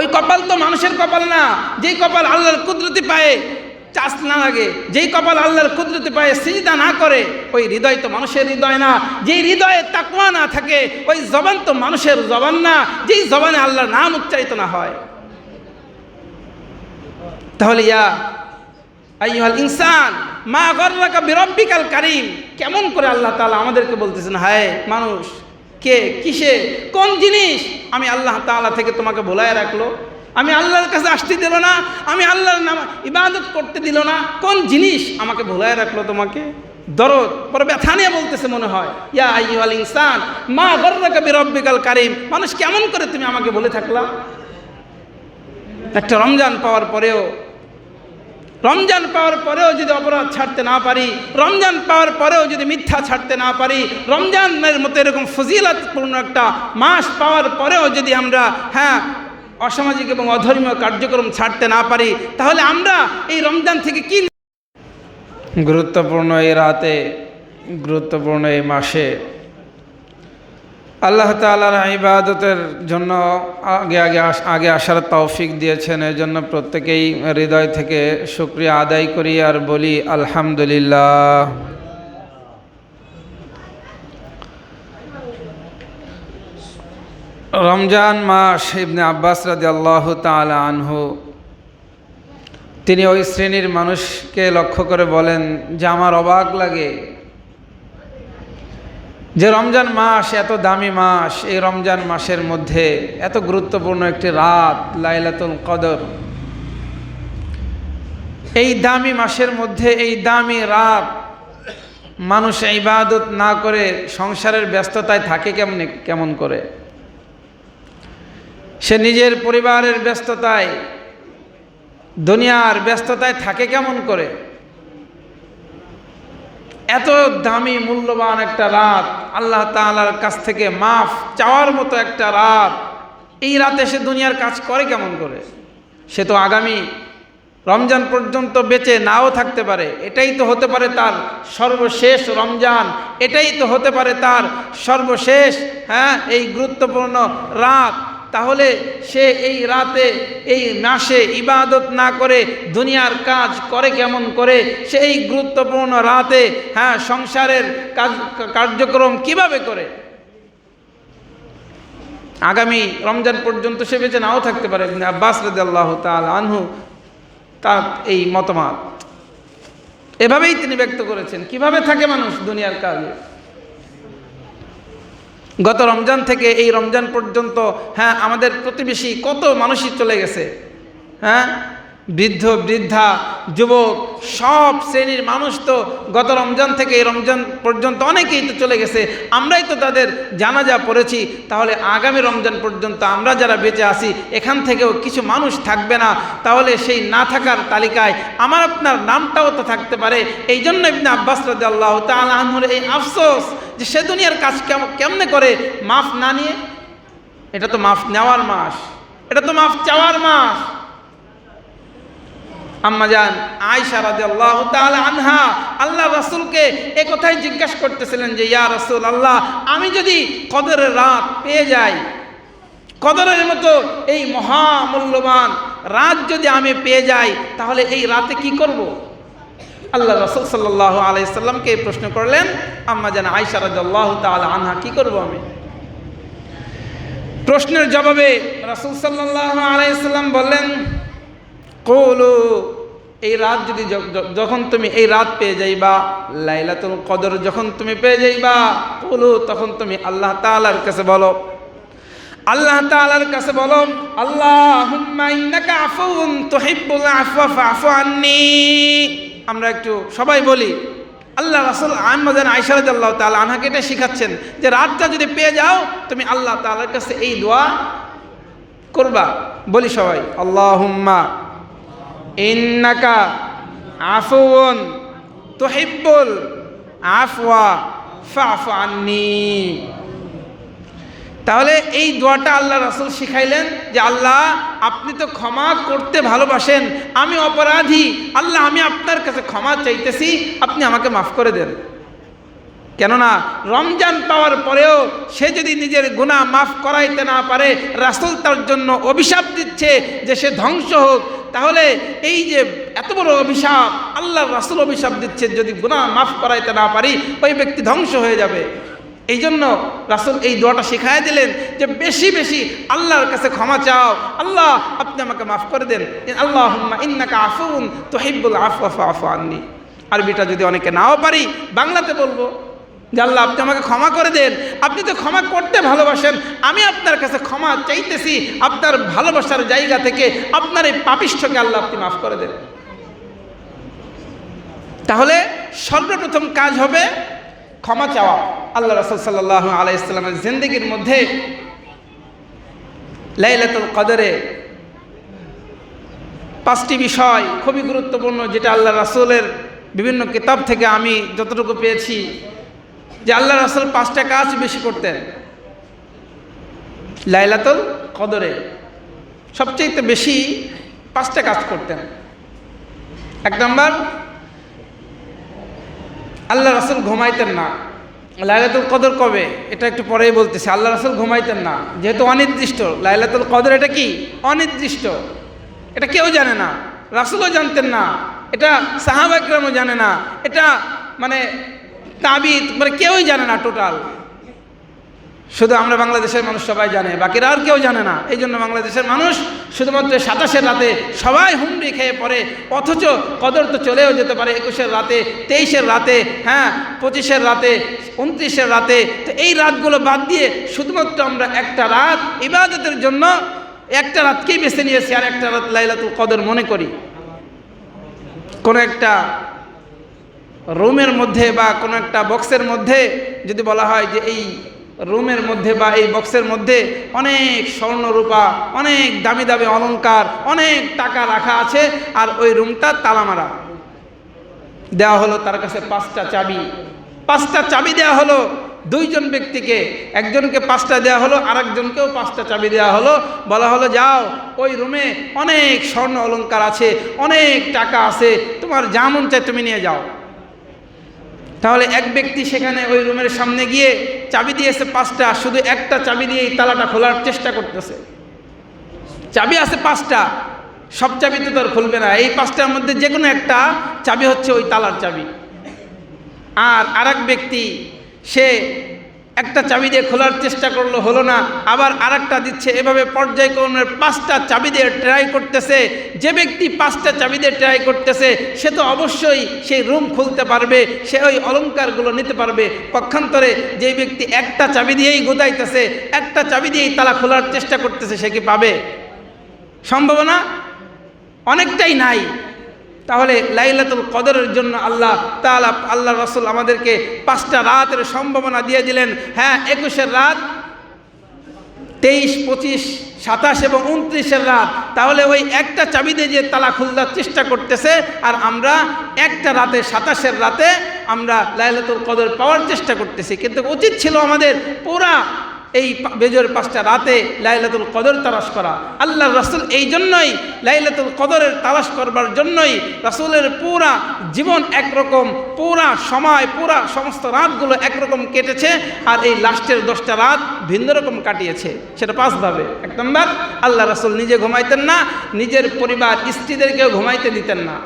ওই কপাল তো মানুষের কপাল না, যেই কপাল আল্লাহর কুদরতি পায়ে চাষ না লাগে, যেই কপাল আল্লাহর কুদরতি পায়ে সিজদা না করে, ওই হৃদয় তো মানুষের হৃদয় না। যেই হৃদয়ে তাকওয়া না থাকে, ওই জবান তো মানুষের জবান না, যেই জবানে আল্লাহর নাম উচ্চারিত না হয়। তাহলে ইয়া আইয়ুহাল ইনসান মা গাররাকা বিরাব্বিকাল কারীম, কেমন করে আল্লাহ তাআলা আমাদেরকে বলতেছেন, হায় মানুষ, কে কিসে কোন জিনিস আমি আল্লাহ তাআলা থেকে তোমাকে ভোলায় রাখলো, আমি আল্লাহর কাছে আসতে দিল না, আমি আল্লাহর নাম ইবাদত করতে দিল না, কোন জিনিস আমাকে ভোলায় রাখলো তোমাকে? দরদ বড় ব্যথা নিয়ে বলতেছে মনে হয়, ইয়া আইয়ুহাল ইনসান মা গাররাকা বিরাব্বিকাল কারীম, মানুষ কেমন করে তুমি আমাকে বলে থাকলা? একটা রমজান পাওয়ার পরেও যদি অপরাধ ছাড়তে না পারি, রমজান পাওয়ার পরেও যদি মিথ্যা ছাড়তে না পারি, রমজানের মতো এরকম ফজিলতপূর্ণ একটা মাস পাওয়ার পরেও যদি আমরা অসামাজিক এবং অধর্মীয় কার্যক্রম ছাড়তে না পারি, তাহলে আমরা এই রমজান থেকে কি? গুরুত্বপূর্ণ এই রাতে, গুরুত্বপূর্ণ এই মাসে আল্লাহ তাআলার ইবাদতের জন্য আগে আসার তৌফিক দিয়েছেন। এই জন্য প্রত্যেকেই হৃদয় থেকে শুকরিয়া আদায় করি আর বলি আলহামদুলিল্লাহ। রমজান মাস, ইবনে আব্বাস রাদিয়াল্লাহু তাআলা আনহু তিনি ওই শ্রেণীর মানুষকে লক্ষ্য করে বলেন যে আমার অবাক লাগে যে রমজান মাস এত দামি মাস, এই রমজান মাসের মধ্যে এত গুরুত্বপূর্ণ একটি রাত লাইলাতুল কদর, এই দামি মাসের মধ্যে এই দামি রাত মানুষ ইবাদত না করে সংসারের ব্যস্ততায় থাকে কেমন করে? সে নিজের পরিবারের ব্যস্ততায়, দুনিয়ার ব্যস্ততায় থাকে কেমন করে? এত দামি মূল্যবান একটা রাত, আল্লাহ তাআলার কাছ থেকে মাফ চাওয়ার মতো একটা রাত, এই রাতে সে দুনিয়ার কাজ করে কেমন করে? সে তো আগামী রমজান পর্যন্ত বেঁচে নাও থাকতে পারে, এটাই তো হতে পারে তার সর্বশেষ রমজান, এটাই তো হতে পারে তার সর্বশেষ এই গুরুত্বপূর্ণ রাত। তাহলে সে এই রাতে, এই মাসে ইবাদত না করে দুনিয়ার কাজ করে কেমন করে? সে এই গুরুত্বপূর্ণ রাতে সংসারের কার্যক্রম কিভাবে করে? আগামী রমজান পর্যন্ত সে বেঁচে নাও থাকতে পারে। ইবনে আব্বাস রাদিয়াল্লাহু তাআলা আনহু তার এই মতামত এভাবেই তিনি ব্যক্ত করেছেন। কিভাবে থাকে মানুষ দুনিয়ার কাজে? গত রমজান থেকে এই রমজান পর্যন্ত আমাদের প্রতিবেশী কত মানুষই চলে গেছে, বৃদ্ধ বৃদ্ধা যুবক সব শ্রেণীর মানুষ তো গত রমজান থেকে এই রমজান পর্যন্ত অনেকেই তো চলে গেছে, আমরাই তো তাদের জানাজা পড়েছি। তাহলে আগামী রমজান পর্যন্ত আমরা যারা বেঁচে আছি এখান থেকেও কিছু মানুষ থাকবে না, তাহলে সেই না থাকার তালিকায় আমার আপনার নামটাও তো থাকতে পারে। এই জন্য ইবনে আব্বাস রাদিয়াল্লাহু তাআলা আনহুর এই আফসোস যে সে দুনিয়ার কাজ কেমনে করে মাফ না নিয়ে। এটা তো মাফ নেওয়ার মাস, এটা তো মাফ চাওয়ার মাস। আম্মা জান আয়েশা রাদিয়াল্লাহু তাআলা আনহা আল্লাহ রাসূলকে এই কথাই জিজ্ঞাসা করতেছিলেন যে ইয়া রাসূলুল্লাহ, আমি যদি কদরের রাত পেয়ে যাই, কদরের মতো এই মহামূল্যবান রাত যদি আমি পেয়ে যাই, তাহলে এই রাতে কি করব? আল্লাহ রাসূল সাল্লাল্লাহু আলাইহি সাল্লামকে এই প্রশ্ন করলেন আম্মা জান আয়েশা রাদিয়াল্লাহু তাআলা আনহা, কি করব আমি? প্রশ্নের জবাবে রাসূল সাল্লাল্লাহু আলাইহি সাল্লাম বললেন, কুলু, এই রাত যদি যখন তুমি এই রাত পেয়ে যাইবা, লাইলাতুল কদর যখন তুমি পেয়ে যাইবা, কুলু, তখন তুমি আল্লাহ তাআলার কাছে বলো, আল্লাহ তাআলার কাছে বলো, আল্লাহুম্মা ইন্নাকা আফুউন তুহিব্বুল আফওয়া ফাফু আন্নী। আমরা একটু সবাই বলি, আল্লাহ রাসূল আম্মা জান আয়েশা রাদিয়াল্লাহু তাআলা আনহাকে এটা শিখাচ্ছেন যে রাতটা যদি পেয়ে যাও তুমি আল্লাহ তাআলার কাছে এই দোয়া করবা। বলি সবাই, আল্লাহুম্মা ইন্নাকা আফুউন তুহিব্বুল আফওয়া ফাফু আন্নী। তাহলে এই দোয়াটা আল্লাহ রাসূল শিখাইলেন যে আল্লাহ আপনি তো ক্ষমা করতে ভালোবাসেন, আমি অপরাধী, আল্লাহ আমি আপনার কাছে ক্ষমা চাইতেছি, আপনি আমাকে মাফ করে দেন। কেননা রমজান পাওয়ার পরেও সে যদি নিজের গুনাহ মাফ করাইতে না পারে, রাসূল তার জন্য অভিশাপ দিচ্ছে যে সে ধ্বংস হোক। তাহলে এই যে এত বড় অভিশাপ, আল্লাহর রাসূল অভিশাপ দিচ্ছে, যদি গুনাহ মাফ করাইতে না পারি ওই ব্যক্তি ধ্বংস হয়ে যাবে। এই জন্য রাসূল এই দোয়াটা শিখায় দিলেন যে বেশি বেশি আল্লাহর কাছে ক্ষমা চাও, আল্লাহ আপনি আমাকে মাফ করে দেন, আল্লাহুম্মা ইন্নাকা আফুউন তুহিব্বুল আফওয়া ফা'ফু আন্নী। আরবিটা যদি অনেকে নাও পারি, বাংলাতে বলবো যে আল্লাহ আপনি আমাকে ক্ষমা করে দেন, আপনি তো ক্ষমা করতে ভালোবাসেন, আমি আপনার কাছে ক্ষমা চাইতেছি আপনার ভালোবাসার জায়গা থেকে, আপনার এই পাপিষ্ঠকে আল্লাহ আপনি মাফ করে দেন। তাহলে সর্বপ্রথম কাজ হবে ক্ষমা চাওয়া। আল্লাহ রাসূল সাল্লাল্লাহু আলাইহি ওয়াসাল্লামের জিন্দেগির মধ্যে লাইলাতুল কদরে 5টি বিষয় খুবই গুরুত্বপূর্ণ, যেটা আল্লাহ রাসূলের বিভিন্ন কিতাব থেকে আমি যতটুকু পেয়েছি যে আল্লাহ রাসূল 5টা কাজ বেশি করতেন লাইলাতুল কদরে, সবচেয়ে বেশি 5টা কাজ করতেন। 1 নম্বর, আল্লাহ রাসূল ঘুমাইতেন না। লাইলাতুল কদর কবে এটা একটু পরেই বলতেছি। আল্লাহ রাসূল ঘুমাইতেন না, যেহেতু অনির্দিষ্ট। লাইলাতুল কদর এটা কি? অনির্দিষ্ট। এটা কেউ জানে না, রাসূলও জানতেন না, এটা সাহাবা ইকরামও জানে না, এটা মানে তাবিঈ মানে কেউই জানে না টোটাল। শুধু আমরা বাংলাদেশের মানুষ সবাই জানে, বাকিরা আর কেউ জানে না। এই জন্য বাংলাদেশের মানুষ শুধুমাত্র 27-এর রাতে সবাই হুমড়ি খেয়ে পড়ে, অথচ কদর তো চলেও যেতে পারে 21-এর রাতে, 23-এর রাতে, 25-এর রাতে, 29-এর রাতে। তো এই রাতগুলো বাদ দিয়ে শুধুমাত্র আমরা একটা রাত ইবাদতের জন্য একটা রাতকেই বেছে নিয়েছি, আর একটা রাত লাইলাতুল কদর মনে করি। কোনো একটা রুমের মধ্যে বা কোনো একটা বক্সের মধ্যে যদি বলা হয় যে এই রুমের মধ্যে বা এই বক্সের মধ্যে অনেক স্বর্ণ রূপা, অনেক দামি দামি অলংকার, অনেক টাকা রাখা আছে, আর ওই রুমটা তালা মারা, দেওয়া হলো তার কাছে 5টা চাবি। 5টা চাবি দেওয়া হলো 2জন ব্যক্তিকে, একজনকে 5টা দেওয়া হলো, আর একজনকেও 5টা চাবি দেওয়া হলো। বলা হলো যাও ওই রুমে অনেক স্বর্ণ অলংকার আছে, অনেক টাকা আছে, তোমার যা মন চায় তুমি নিয়ে যাও। তাহলে এক ব্যক্তি সেখানে ওই রুমের সামনে গিয়ে চাবি দিয়েছে 5টা, শুধু একটা চাবি দিয়ে এই তালাটা খোলার চেষ্টা করতেছে। চাবি আছে 5টা, সব চাবি তো তার খুলবে না, এই 5টার মধ্যে যে কোনো একটা চাবি হচ্ছে ওই তালার চাবি। আর আরেক ব্যক্তি সে একটা চাবি দিয়ে খোলার চেষ্টা করলো, হলো না, আবার আরেকটা দিচ্ছে, এভাবে পর্যায়ক্রমে 5টা চাবি দিয়ে ট্রাই করতেছে। যে ব্যক্তি 5টা চাবি দিয়ে ট্রাই করতেছে সে তো অবশ্যই সেই রুম খুলতে পারবে, সে ওই অলংকারগুলো নিতে পারবে। পক্ষান্তরে যে ব্যক্তি একটা চাবি দিয়েই গোদাইতেছে, একটা চাবি দিয়েই তালা খোলার চেষ্টা করতেছে, সে কি পাবে? সম্ভাবনা অনেকটাই নাই। তাহলে লাইলাতুল কদরের জন্য আল্লাহ তাআলা, আল্লাহ রাসূল আমাদেরকে 5টা রাতের সম্ভাবনা দিয়ে দিলেন। 21-এর রাত, 23, 25, 27 এবং 29-এর রাত। তাহলে ওই একটা চাবি দিয়ে যে তালা খুলবার চেষ্টা করতেছে, আর আমরা একটা রাতে 27-এর রাতে আমরা লাইলাতুল কদর পাওয়ার চেষ্টা করতেছি। কিন্তু উচিত ছিল আমাদের পুরা এই বেজোর 5টা রাতে লাইলাতুল কদর তালাশ করা। আল্লাহর রাসূল এই জন্যই লাইলাতুল কদরের তালাশ করবার জন্যই রাসূলের পুরা জীবন একরকম, পুরা সময়, পুরা সমস্ত রাতগুলো একরকম কেটেছে, আর এই লাস্টের 10টা রাত ভিন্ন রকম কাটিয়েছে। সেটা 5 ভাবে। 1 নম্বর, আল্লাহ রাসূল নিজে ঘুমাইতেন না, নিজের পরিবার স্ত্রীদেরকেও ঘুমাইতে দিতেন না।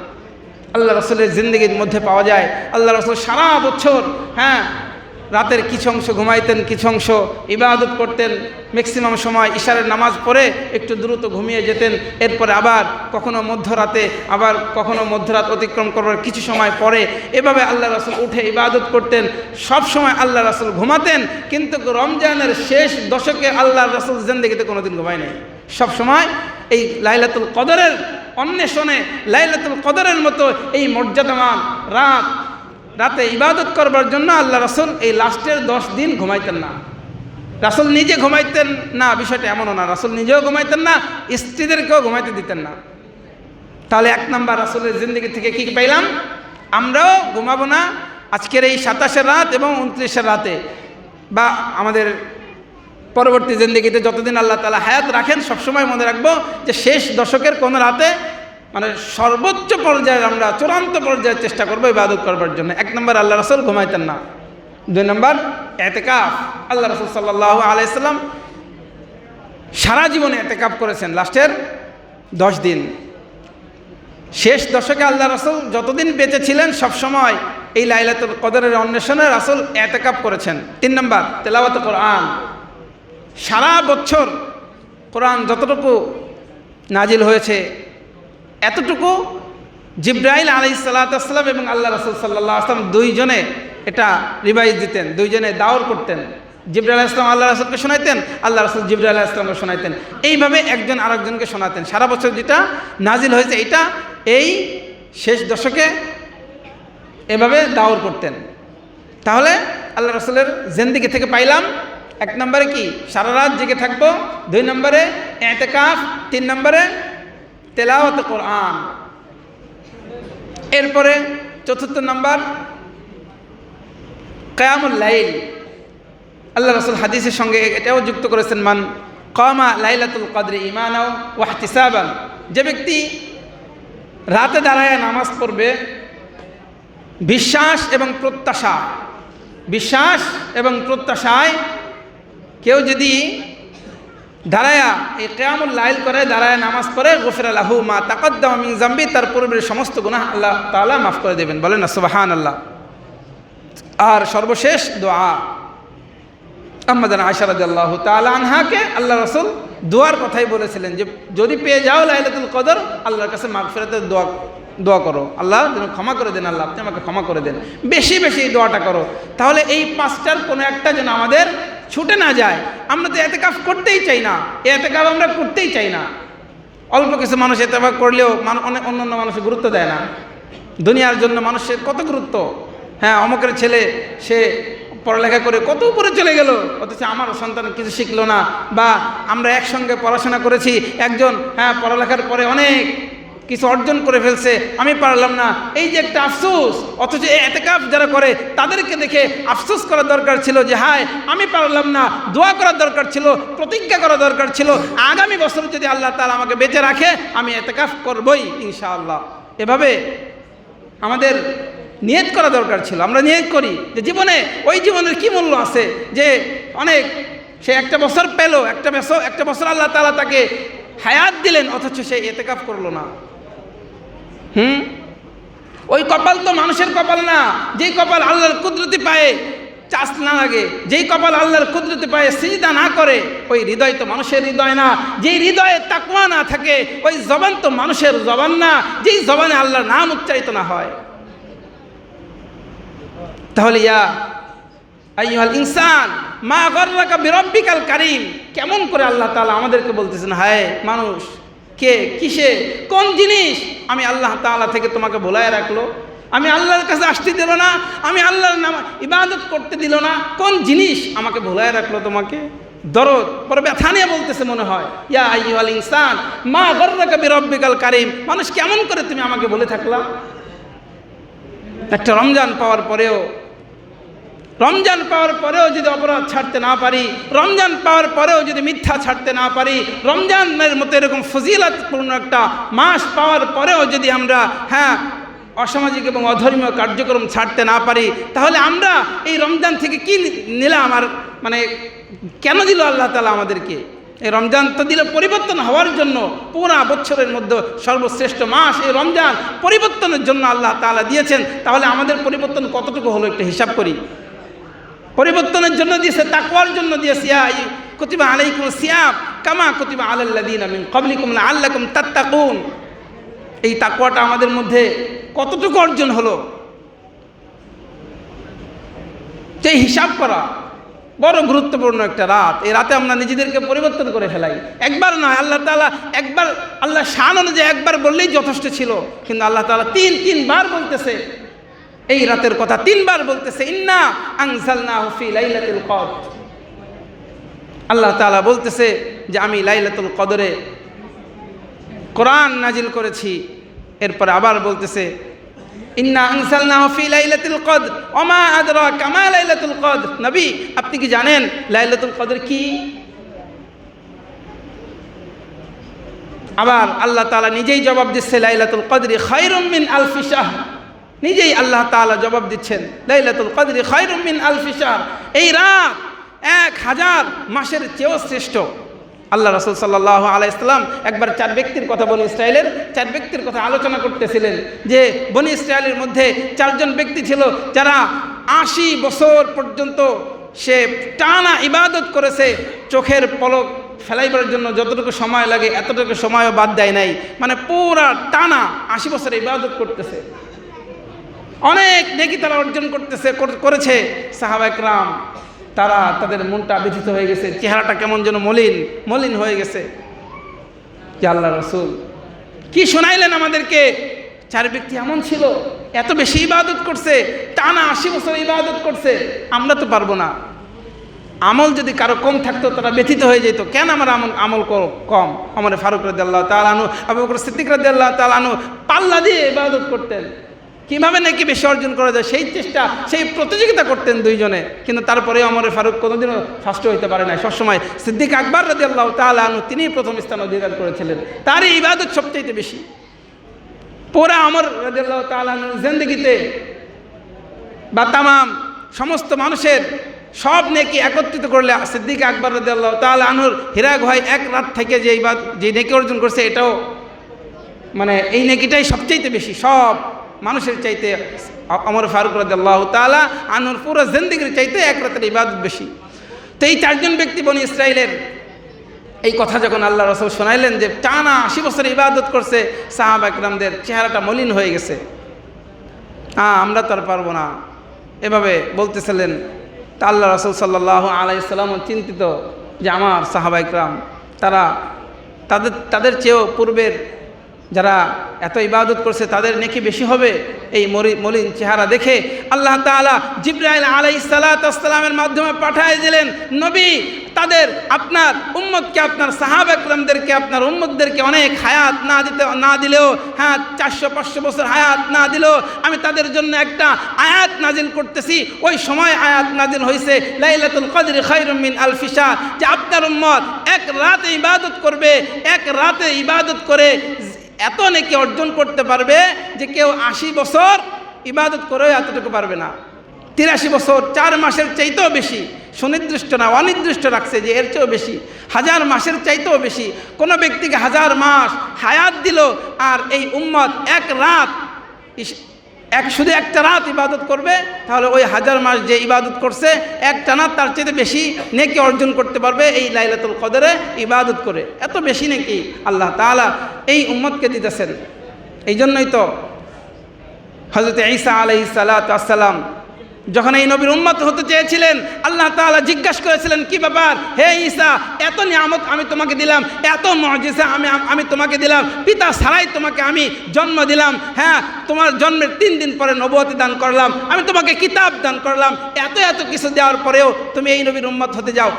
আল্লাহ রাসূলের জিন্দেগির মধ্যে পাওয়া যায় আল্লাহ রাসূল সারা বছর রাতের কিছু অংশ ঘুমাইতেন, কিছু অংশ ইবাদত করতেন। ম্যাক্সিমাম সময় ইশারের নামাজ পড়ে একটু দ্রুত ঘুমিয়ে যেতেন। এরপরে আবার কখনো মধ্যরাতে, আবার কখনো মধ্যরাত অতিক্রম করবার কিছু সময় পরে, এভাবে আল্লাহ রাসূল উঠে ইবাদত করতেন। সব সময় আল্লাহ রাসূল ঘুমাতেন, কিন্তু রমজানের শেষ দশকে আল্লাহ রাসূল জিন্দেগিতে কোনোদিন ঘুমায় নাই। সব সময় এই লাইলাতুল কদরের অন্বেষণে, লাইলাতুল কদরের মতো এই মর্যাদামান রাতে ইবাদত করবার জন্য আল্লাহ রাসূল এই লাস্টের 10 দিন ঘুমাইতেন না। রাসূল নিজে ঘুমাইতেন না, বিষয়টা এমনও না, রাসূল নিজেও ঘুমাইতেন না, স্ত্রীদেরকেও ঘুমাইতে দিতেন না। তাহলে 1 নাম্বার রাসূলের জিন্দেগি থেকে কি পাইলাম? আমরাও ঘুমাবো না আজকের এই 27-এর রাত এবং 29-এর রাতে, বা আমাদের পরবর্তী জিন্দেগিতে যতদিন আল্লাহ তাআলা হায়াত রাখেন, সবসময় মনে রাখবো যে শেষ দশকের কোন রাতে, মানে সর্বোচ্চ পর্যায়ে আমরা চূড়ান্ত পর্যায়ে চেষ্টা করবো ইবাদত করবার জন্য। 1 নম্বর, আল্লাহ রাসূল ঘুমাইতেন না। 2 নম্বর এতেকাফ। আল্লাহ রাসূল সাল্লাল্লাহু আলাইহি সাল্লাম সারা জীবনে এতেকাফ করেছেন, লাস্টের 10 দিন। শেষ দশকে আল্লাহ রাসূল যতদিন বেঁচে ছিলেন সবসময় এই লাইলাতুল কদরের অন্বেষণে রাসূল এতেকাফ করেছেন। 3 নম্বর তেলাওয়াত কোরআন। সারা বছর কোরআন যতটুকু নাজিল হয়েছে এতটুকু জিবরাইল আলাইহিস সালাতু ওয়াস সালাম এবং আল্লাহ রাসূল সাল্লাল্লাহু আলাইহি ওয়াসাল্লাম দুইজনে এটা রিভাইজ দিতেন, দুইজনে দাওর করতেন। জিবরাইল আলাইহিস সালাম আল্লাহ রাসূলকে শোনাইতেন, আল্লাহ রাসূল জিবরাইল আলাইহিস সালামকে শোনাইতেন। এইভাবে একজন আরেকজনকে শোনাতেন। সারা বছর যেটা নাজিল হয়েছে এটা এই শেষ দশকে এভাবে দাওর করতেন। তাহলে আল্লাহ রাসূলের জিন্দেগি থেকে পাইলাম 1 নম্বরে কি সারা রাত জেগে থাকবো, 2 নম্বরে ইতিকাফ, 3 নম্বরে তেলাওয়াত কোরআন। এরপরে 4th নম্বর কিয়ামুল লাইল। আল্লাহ রাসূল হাদিসের সঙ্গে এটাও যুক্ত করেছেন, মান কামা লাইলাতুল কদরি ঈমানাও ওয়া ইহতিসাবান। যে ব্যক্তি রাতে দাঁড়ায় নামাজ পড়বে বিশ্বাস এবং প্রত্যাশায়, কেউ যদি দাঁড়ায়া এই কিয়ামুল লাইল করে দাঁড়ায় নামাজ পড়ে, গুফিরা লাহু মা তাকাদ্দামা মিন যামবি, তার পূর্বের সমস্ত গুনাহ আল্লাহ তাআলা মাফ করে দেবেন। বলেন না সুবহানাল্লাহ। আর সর্বশেষ দোয়া, আম্মা জান আয়েশা রাদিয়াল্লাহু তাআলা আনহাকে আল্লাহ রাসূল দোয়ার কথাই বলেছিলেন যে যদি পেয়ে যাও লাইলাতুল কদর, আল্লাহর কাছে মাগফিরাতের দোয়া করো, আল্লাহ যেন ক্ষমা করে দেন, আল্লাহ আপনি আমাকে ক্ষমা করে দেন, বেশি বেশি এই দোয়াটা করো। তাহলে এই 5টার কোনো একটা যেন আমাদের ছুটে না যায়। আমরা তো ইতিকাফ করতেই চাই না, ইতিকাফ আমরা করতেই চাই না। অল্প কিছু মানুষ ইতিকাফ করলেও অনেক অন্যান্য মানুষ গুরুত্ব দেয় না। দুনিয়ার জন্য মানুষের কত গুরুত্ব। হ্যাঁ, অমুকের ছেলে সে পড়ালেখা করে কত উপরে চলে গেল, অথচ আমার সন্তান কিছু শিখলো না। বা আমরা একসঙ্গে পড়াশোনা করেছি, একজন পড়ালেখার পরে অনেক কিছু অর্জন করে ফেলছে, আমি পারলাম না, এই যে একটা আফসোস। অথচ এই ইতিকাফ যারা করে তাদেরকে দেখে আফসোস করা দরকার ছিল যে হায় আমি পারলাম না, দোয়া করার দরকার ছিল, প্রতিজ্ঞা করা দরকার ছিল, আগামী বছর যদি আল্লাহ তাআলা আমাকে বেঁচে রাখে আমি ইতিকাফ করবই ইনশাআল্লাহ। এভাবে আমাদের নিয়ত করা দরকার ছিল। আমরা নিয়ত করি যে জীবনে ওই জীবনের কি মূল্য আছে যে অনেক সে একটা বছর পেল, একটা বছর আল্লাহ তাআলা তাকে হায়াত দিলেন, অথচ সে ইতিকাফ করলো না। ওই কপাল তো মানুষের কপাল না, যেই কপাল আল্লাহর কুদরতি পায়ে চাষ না লাগে, যেই কপাল আল্লাহর কুদরতি পায়ে সিজদা না করে, ওই হৃদয় তো মানুষের হৃদয় না। যেই হৃদয়ে তাকওয়া না থাকে ওই জবান তো মানুষের জবান না, যেই জবানে আল্লাহর নাম উচ্চারিত না হয়। তাহলে ইয়া আইয়ুহাল ইনসান মা গাররাকা বিরাব্বিকাল কারীম, কেমন করে আল্লাহ তাআলা আমাদেরকে বলতেছেন হায় মানুষ, কে কিসে কোন জিনিস আমি আল্লাহ তাআলা থেকে তোমাকে ভুলায় রাখলো, আমি আল্লাহর কাছে আসতে দিল না, আমি আল্লাহর নাম ইবাদত করতে দিল না, কোন জিনিস আমাকে ভুলায় রাখলো তোমাকে। দরদ পরে ব্যথা নিয়ে বলতেছে মনে হয়, ইয়া আইয়ুহাল ইনসান মা গাররাকা বিরাব্বিকাল কারীম, মানুষ কেমন করে তুমি আমাকে বলে থাকলা। একটা রমজান পাওয়ার পরেও যদি অপরাধ ছাড়তে না পারি, রমজান পাওয়ার পরেও যদি মিথ্যা ছাড়তে না পারি, রমজানের মতো এরকম ফজিলতপূর্ণ একটা মাস পাওয়ার পরেও যদি আমরা অসামাজিক এবং অধর্মীয় কার্যক্রম ছাড়তে না পারি, তাহলে আমরা এই রমজান থেকে কি নিলাম? আর কেন দিল আল্লাহ তাআলা আমাদেরকে? এই রমজান তো দিল পরিবর্তন হওয়ার জন্য। পুরা বছরের মধ্যে সর্বশ্রেষ্ঠ মাস এই রমজান, পরিবর্তনের জন্য আল্লাহ তাআলা দিয়েছেন। তাহলে আমাদের পরিবর্তন কতটুকু হলো একটা হিসাব করি। পরিবর্তনের জন্য দিয়েছে, তাকওয়ার জন্য দিয়েছে, কুতিবা আলাইকুমুস সিয়াম কামা কুতিবা আলাল লাযিনা মিন ক্বাবলিকুম লাআল্লাকুম তাত্তাকুন। এই তাকওয়াটা আমাদের মধ্যে কতটুকু অর্জন হলো, এই হিসাব করা বড় গুরুত্বপূর্ণ একটা রাত। এই রাতে আমরা নিজেদেরকে পরিবর্তন করে ফেলাই। একবার নয়, আল্লাহ তাআলা একবার, আল্লাহ শান অনুযায়ী একবার বললেই যথেষ্ট ছিল, কিন্তু আল্লাহ তাআলা তিনবার বলতেছে এই রাতের কথা, 3 বার বলতেছে ইন্না আনজালনাহু ফি লাইলাতুল কদর। আল্লাহ তাআলা বলতেছে যে আমি লাইলাতুল কদরে কোরআন নাজিল করেছি। এরপরে আবার বলতেছে ইন্না আনজালনাহু ফি লাইলাতুল কদর ওয়া মা আদরাকা মা লাইলাতুল কদর। নবী আপনি কি জানেন লাইলাতুল কদর কি? আবার আল্লাহ তাআলা নিজেই জবাব দিচ্ছে লাইলাতুল কদরি খায়রুম মিন আলফি শাহর। নিজেই আল্লাহ তাআলা জবাব দিচ্ছেন, লাইলাতুল কদরি খায়রুম মিন আলফি শাহর, এই রাত 1000 মাসের চেয়েও শ্রেষ্ঠ। আল্লাহ রাসূল সাল্লাল্লাহু আলাইহি ওয়াসাল্লাম একবার 4 ব্যক্তির কথা, বনি ইসরায়েলের 4 ব্যক্তির কথা আলোচনা করতেছিলেন, যে বনি ইসরায়েলের মধ্যে 4 জন ব্যক্তি ছিল যারা 80 বছর পর্যন্ত সে টানা ইবাদত করেছে, চোখের পলক ফেলাইবার জন্য যতটুকু সময় লাগে এতটুকু সময়ও বাদ দেয় নাই, মানে পুরা টানা 80 বছর ইবাদত করতেছে, অনেক নেকি তারা অর্জন করেছে। সাহাবা একরাম তারা তাদের মনটা ব্যথিত হয়ে গেছে, চেহারাটা কেমন যেন মলিন হয়ে গেছে। যে আল্লাহ রাসূল কি শোনাইলেন আমাদেরকে? 4 ব্যক্তি এমন ছিল, এত বেশি ইবাদত করছে, টানা 80 বছর ইবাদত করছে, আমরা তো পারবো না। আমল যদি কারো কম থাকতো তারা ব্যথিত হয়ে যেত, কেন আমার আমল কম? ওমর ফারুক রাদিয়াল্লাহু তাআলা আনহু, আবু বকর সিদ্দিক রাদিয়াল্লাহু তাআলা আনহু পাল্লা দিয়ে ইবাদত করতেন, কীভাবে নাকি বেশি অর্জন করা যায় সেই চেষ্টা, সেই প্রতিযোগিতা করতেন দুইজনে। কিন্তু তারপরে ওমর ফারুক কোনোদিনও ফার্স্ট হইতে পারে না, সবসময় সিদ্দিক আকবর রাদিয়াল্লাহু তাআলা আনহু তিনিই প্রথম স্থান অধিকার করেছিলেন, তারই ইবাদত সবচাইতে বেশি। পুরা ওমর রাদিয়াল্লাহু তাআলা আনহুর জিন্দেগিতে বা তামাম সমস্ত মানুষের সব নেকি একত্রিত করলে সিদ্দিক আকবর রাদিয়াল্লাহু তাআলা আনহুর হীরা গুহায় 1 রাত থেকে যে নেকি অর্জন করছে, এটাও মানে এই নেকিটাই সবচাইতে বেশি, সব মানুষের চাইতে ওমর ফারুক রাদিয়াল্লাহু তাআলা আনহুর পুরো জিন্দেগির চাইতে 1 রাতের ইবাদত বেশি। তো এই 4 জন ব্যক্তি বনি ইসরায়েলের এই কথা যখন আল্লাহ রাসূল শোনাইলেন যে টানা 80 বছর ইবাদত করছে, সাহাবা একরামদের চেহারাটা মলিন হয়ে গেছে, আমরা তো আর পারবো না এভাবে বলতেছিলেন। তা আল্লাহ রাসূল সাল্লাল্লাহু আলাইহি ওয়াসাল্লাম চিন্তিত যে আমার সাহাবা একরাম তাদের চেয়েও পূর্বের যারা এত ইবাদত করছে তাদের নেকি বেশি হবে। এই মলিন চেহারা দেখে আল্লাহ তাআলা জিবরাইল আলাইহিস সালাতু ওয়াস সালামের মাধ্যমে পাঠিয়ে দিলেন, নবী তাদের আপনার উম্মতকে, আপনার সাহাবা একরামদেরকে, আপনার উম্মতদেরকে অনেক হায়াত না দিলেও, হ্যাঁ 400-500 বছর হায়াত না দিলেও আমি তাদের জন্য একটা আয়াত নাজিল করতেছি। ওই সময় আয়াত নাজিল হয়েছে লাইলাতুল কদরি খায়রুম মিন আলফি শাহর, যে আপনার উম্মত 1 রাতে ইবাদত করবে, 1 রাতে ইবাদত করে এত নেকি অর্জন করতে পারবে যে কেউ 80 বছর ইবাদত করেও এতটুকু পারবে না। 83 বছর 4 মাসের চাইতেও বেশি, সুনির্দিষ্ট না অনির্দিষ্ট রাখছে যে এর চেয়েও বেশি, 1000 মাসের চাইতেও বেশি। কোনো ব্যক্তিকে 1000 মাস হায়াত দিল আর এই উম্মত 1 রাত শুধু একটা রাত ইবাদত করবে, তাহলে ওই 1000 মাস যে ইবাদত করছে একটা না তার চাইতে বেশি নেকি অর্জন করতে পারবে এই লাইলাতুল কদরে ইবাদত করে। এত বেশি নেকি আল্লাহ তাআলা এই উম্মতকে দিতেছেন। এই জন্যই তো হযরত ঈসা আলাইহিস সালাতু ওয়াস সালাম যখন এই নবীর উম্মত হতে চেয়েছিলেন, আল্লাহ তাআলা জিজ্ঞাসা করেছিলেন, কি ব্যাপার হে ঈসা, এত নিয়ামত আমি তোমাকে দিলাম, এত মুজিজা আমি তোমাকে দিলাম, পিতা ছাড়াই তোমাকে আমি জন্ম দিলাম, হ্যাঁ তোমার জন্মের 3 দিন পরে নবুয়তি দান করলাম, আমি তোমাকে কিতাব দান করলাম, এত কিছু দেওয়ার পরেও তুমি এই নবীর উম্মত হতে চাও,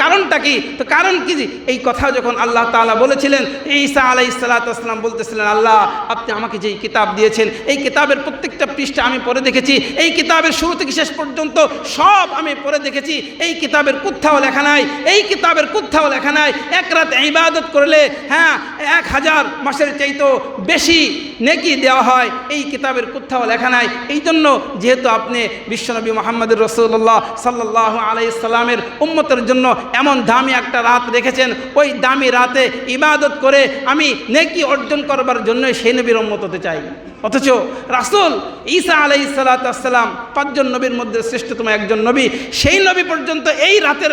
কারণটা কি? তো কারণ কি? এই কথা যখন আল্লাহ তাআলা বলেছিলেন, ঈসা আলাইহিস সালাতু ওয়াস সালাম বলতেছিলেন, আল্লাহ আপনি আমাকে যেই কিতাব দিয়েছেন এই কিতাবের প্রত্যেকটা পৃষ্ঠা আমি পড়ে দেখেছি, এই কিতাবের শুরু থেকে শেষ পর্যন্ত সব আমি পড়ে দেখেছি, এই কিতাবের কোথাও লেখা নাই, এই কিতাবের কোথাও লেখা নাই 1 রাত ইবাদত করলে হ্যাঁ 1000 মাসের চাইতেও বেশি নেকি দেওয়া হয়, এই কিতাবের কোথাও লেখা নাই। এই জন্য যেহেতু আপনি বিশ্বনবী মুহাম্মদুর রাসূলুল্লাহ সাল্লাল্লাহু আলাইহি সাল্লামের উম্মতের জন্য এমন দামি একটা রাত রেখেছেন, ওই দামি রাতে ইবাদত করে আমি নেকি অর্জন করবার জন্য সেই নবীর উম্মত হতে চাই। অথচ রাসূল ঈসা আলাইহিস সালাতু ওয়াস সালাম 5 জন নবীর মধ্যে শ্রেষ্ঠতম একজন নবী, সেই নবী পর্যন্ত এই রাতের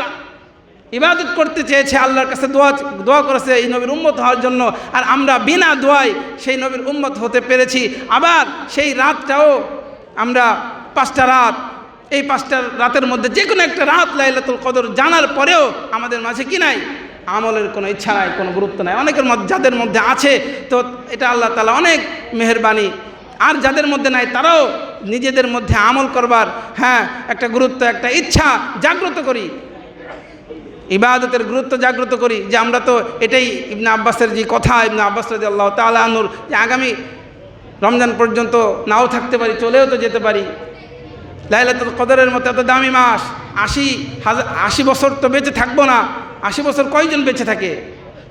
ইবাদত করতে চেয়েছে, আল্লাহর কাছে দোয়া করেছে এই নবীর উম্মত হওয়ার জন্য, আর আমরা বিনা দোয়ায় সেই নবীর উম্মত হতে পেরেছি। আবার সেই রাতটাও আমরা 5টা রাত, এই 5টা রাতের মধ্যে যে কোনো একটা রাত লাইলাতুল কদর জানার পরেও আমাদের মাঝে কি নাই? আমলের কোনো ইচ্ছা নাই, কোনো গুরুত্ব নাই। অনেকের মধ্যে যাদের মধ্যে আছে তো এটা আল্লাহ তাআলা অনেক মেহেরবানি, আর যাদের মধ্যে নাই তারাও নিজেদের মধ্যে আমল করবার হ্যাঁ একটা গুরুত্ব, একটা ইচ্ছা জাগ্রত করি, ইবাদতের গুরুত্ব জাগ্রত করি। যে আমরা তো এটাই ইবনে আব্বাসের যে কথা, ইবনে আব্বাস রাদিয়াল্লাহু তাআলা আনহুর, যে আগামী রমজান পর্যন্ত নাও থাকতে পারি, চলেও তো যেতে পারি। লাইলাতুল কদরের মতো এত দামি মাস, 80 বছর তো বেঁচে থাকবো না। 80 বছর কয়জন বেঁচে থাকে?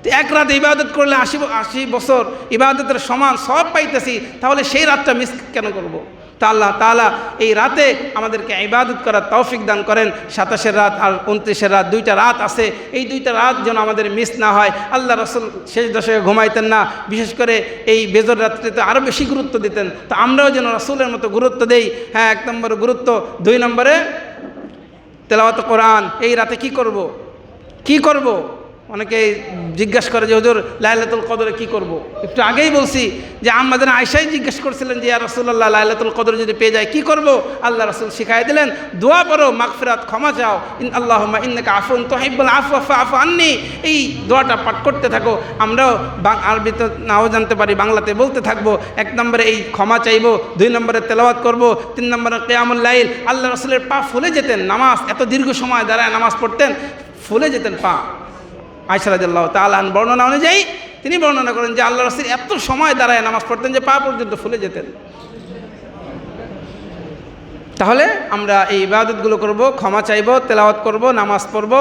তো 1 রাত ইবাদত করলে 80 বছর ইবাদতের সমান সব পাইতেছি, তাহলে সেই রাতটা মিস কেন করব? তা আল্লাহ তাআলা এই রাতে আমাদেরকে ইবাদত করার তৌফিক দান করেন। 27 রাত আর 29 রাত, 2টা রাত আছে, এই 2টা রাত যেন আমাদের মিস না হয়। আল্লাহ রাসূল শেষ দশকে ঘুমাইতেন না, বিশেষ করে এই বেজর রাত্রিতে আরও বেশি গুরুত্ব দিতেন। তো আমরাও যেন রাসূলের মতো গুরুত্ব দেই। হ্যাঁ, 1 নম্বরে গুরুত্ব, 2 নম্বরে তেলাওয়াত কোরআন। এই রাতে কি করব? অনেকে জিজ্ঞাসা করে যে হুজুর লাইলাতুল কদরে কি করব। একটু আগেই বলছি যে আমাদের আয়েশাই জিজ্ঞেস করছিলেন যে ইয়া রাসূলুল্লাহ, লাইলাতুল কদর যদি পেয়ে যায় কি করব? আল্লাহ রাসূল শিখাই দিলেন, দোয়া পড়ো, মাগফিরাত, ক্ষমা চাও, আল্লাহুম্মা ইন্নাকা আফুন তুহিব্বুল আফওয়া ফাআফু আন্নি। এই দোয়াটা পাঠ করতে থাকো। আমরাও আরবিতে নাও জানতে পারি, বাংলাতে বলতে থাকবো। 1 নম্বরে এই ক্ষমা চাইবো, 2 নম্বরে তেলাওয়াত করব, 3 নম্বরে কিয়ামুল লাইল। আল্লাহ রাসূলের পা ফুলে যেতেন, নামাজ এত দীর্ঘ সময় দাঁড়ায় নামাজ পড়তেন, ফুলে যেতেন পা। আয়েশা রাদিয়াল্লাহু তাআলা আনহা বর্ণনা অনুযায়ী তিনি বর্ণনা করেন যে আল্লাহ রাসূল এত সময় দাঁড়ায় নামাজ পড়তেন যে পা পর্যন্ত ফুলে যেতেন। তাহলে আমরা এই ইবাদতগুলো করব, ক্ষমা চাইব, তেলাওয়াত করব, নামাজ পড়ব,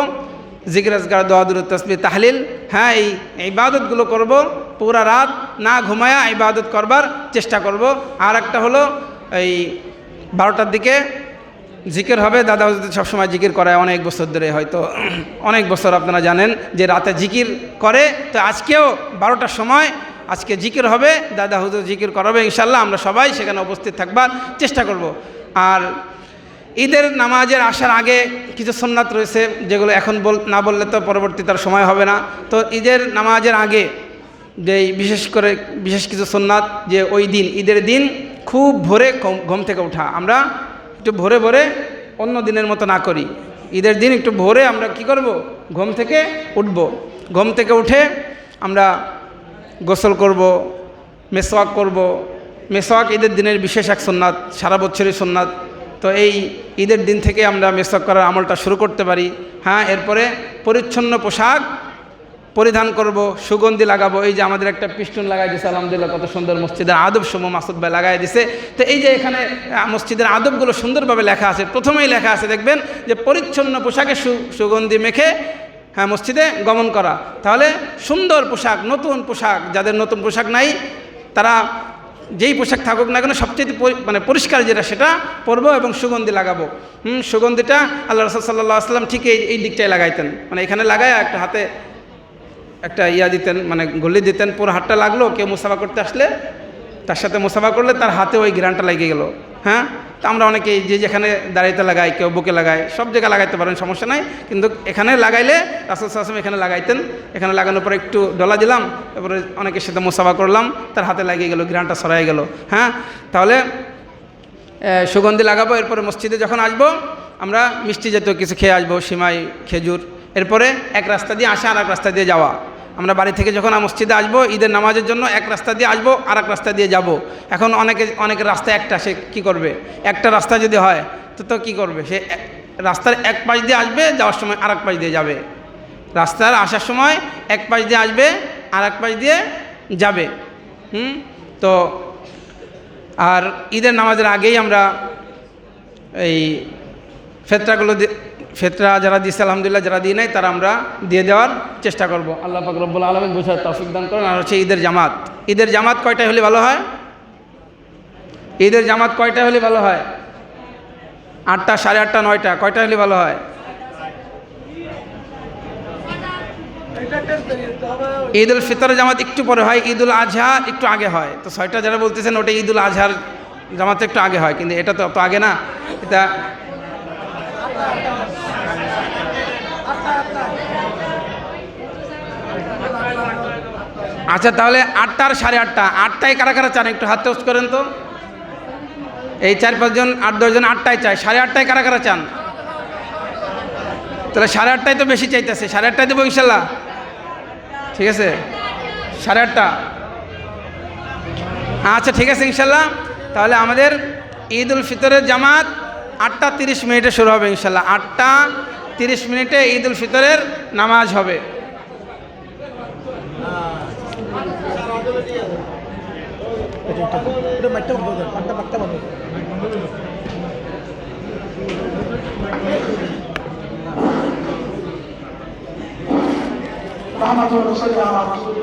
জিকির আজকার, দোয়া দুরূদ তাসবিহ তাহলিল। হ্যাঁ, এই ইবাদতগুলো করব, পুরা রাত না ঘুমায়া ইবাদত করবার চেষ্টা করব। আর একটা হলো এই 12টার দিকে জিকির হবে। দাদা হুজুর সবসময় জিকির করায় অনেক বছর ধরে, হয়তো অনেক বছর আপনারা জানেন যে রাতে জিকির করে। তো আজকেও 12টার সময় আজকে জিকির হবে, দাদা হুজুর জিকির করাবে ইনশাল্লাহ। আমরা সবাই সেখানে উপস্থিত থাকবার চেষ্টা করব। আর ঈদের নামাজের আসার আগে কিছু সুন্নাত রয়েছে, যেগুলো এখন না বললে তো পরবর্তী তার সময় হবে না। তো ঈদের নামাজের আগে যে বিশেষ কিছু সুন্নাত, যে ওই দিন ঈদের দিন খুব ভোরে ঘুম থেকে ওঠা। আমরা একটু ভোরে অন্য দিনের মতো না করি, ঈদের দিন একটু ভোরে আমরা কি করব? ঘুম থেকে উঠব। ঘুম থেকে উঠে আমরা গোসল করব, মেসওয়াক করব। মেসওয়াক ঈদের দিনের বিশেষ এক সুন্নাত, সারা বছরই সুন্নাত। তো এই ঈদের দিন থেকে আমরা মেসওয়াক করার আমলটা শুরু করতে পারি। হ্যাঁ, এরপরে পরিচ্ছন্ন পোশাক পরিধান করব, সুগন্ধি লাগাবো। এই যে আমাদের একটা পিস্টন লাগাই দিছে, আলহামদুলিল্লাহ, কত সুন্দর মসজিদের আদব সমূহ মাসুদ ভাই লাগাই দিছে। তো এই যে এখানে মসজিদের আদবগুলো সুন্দরভাবে লেখা আছে, প্রথমেই লেখা আছে দেখবেন যে পরিচ্ছন্ন পোশাকে সুগন্ধি মেখে হ্যাঁ মসজিদে গমন করা। তাহলে সুন্দর পোশাক, নতুন পোশাক, যাদের নতুন পোশাক নাই তারা যেই পোশাক থাকুক না কেন সবচেয়ে পরিষ্কার যেটা সেটা পরবো এবং সুগন্ধি লাগাবো। সুগন্ধিটা আল্লাহ রাসূল সাল্লাল্লাহু আলাইহি ওয়াসাল্লাম ঠিক এই দিকটাই লাগাইতেন, এখানে লাগায় একটা হাতে একটা দিতেন, গলি দিতেন, পুরো হাতটা লাগলো। কেউ মুসাফা করতে আসলে তার সাথে মুসাফা করলে তার হাতে ওই ঘ্রাণটা লেগে গেল। হ্যাঁ, তো আমরা অনেকে যেখানে দাঁড়িয়ে লাগাই, কেউ বুকে লাগাই, সব জায়গায় লাগাইতে পারেন, সমস্যা নাই। কিন্তু এখানে লাগাইলে রাসূল সাল্লাল্লাহু আলাইহি ওয়াসাল্লাম এখানে লাগাইতেন। এখানে লাগানোর পরে একটু ডলা দিলাম, তারপরে অনেকের সাথে মুসাফা করলাম, তার হাতে লাগিয়ে গেল, ঘ্রাণটা ছড়াই গেল। হ্যাঁ, তাহলে সুগন্ধি লাগাবো। এরপরে মসজিদে যখন আসবো আমরা মিষ্টি জাতীয় কিছু খেয়ে আসবো, সিমাই, খেজুর। এরপরে এক রাস্তা দিয়ে আসা, আর এক রাস্তা দিয়ে যাওয়া। আমরা বাড়ি থেকে যখন মসজিদে আসবো ঈদের নামাজের জন্য, এক রাস্তা দিয়ে আসবো, আর এক রাস্তা দিয়ে যাব। এখন অনেকের রাস্তা একটা, সে কী করবে? একটা রাস্তা যদি হয় তো কী করবে? সে রাস্তার এক পাশ দিয়ে আসবে, যাওয়ার সময় আর এক পাশ দিয়ে যাবে। রাস্তার আসার সময় এক পাশ দিয়ে আসবে, আর এক পাশ দিয়ে যাবে। তো আর ঈদের নামাজের আগেই আমরা এই ফেতরা যারা দিচ্ছে আলহামদুলিল্লাহ, যারা দিয়ে নাই তারা আমরা দিয়ে দেওয়ার চেষ্টা করব। আল্লাহ পাক রব্বুল আলামিন বুঝার তৌফিক দান করেন। আর হচ্ছে ঈদের জামাত। ঈদের জামাত কয়টায় হলে ভালো হয়? ঈদের জামাত কয়টায় হলে ভালো হয়? 8টা, 8:30, 9টা, কয়টা হলে ভালো হয়? ঈদ উল ফিতরের জামাত একটু পরে হয়, ঈদ উল আজহা একটু আগে হয়। তো 6টা যারা বলতেছেন ওটা ঈদ উল আজহার জামাত একটু আগে হয়, কিন্তু এটা তো অত আগে না। এটা আচ্ছা, তাহলে 8টা আর 8:30, 8টায় কারা কারা চান একটু হাত তোস করেন তো। এই 4-5 জন, 8-10 জন 8টায় চায়। 8:30টায় কারা কারা চান? তাহলে 8:30টায় তো বেশি চাইতেছে, 8:30টায় দেবো ইনশাল্লাহ। ঠিক আছে, 8:30। আচ্ছা ঠিক আছে ইনশাল্লাহ। তাহলে আমাদের ঈদ উল ফিতরের জামাত 8:30 শুরু হবে ইনশাল্লাহ। 8:30 ঈদ উল ফিতরের নামাজ হবে। رحمة الله